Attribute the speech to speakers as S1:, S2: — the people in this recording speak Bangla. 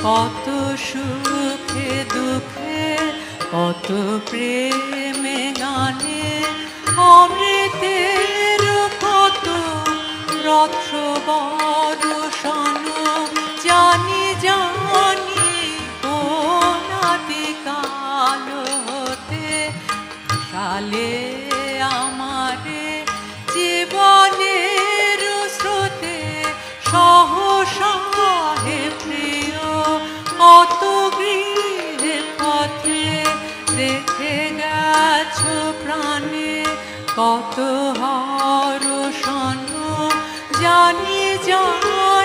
S1: কত সুখে দুঃখে কত প্রেমে গানে অমৃতের কত রত্র বর্ষণ জানি জানি অনাদিকাল হতে সালে আমারে জীবনের স্রোতে সহসা হে প্রিয় কত গৃহে পথে রেখে গেছো প্রাণে কত হরষণ জানি জানি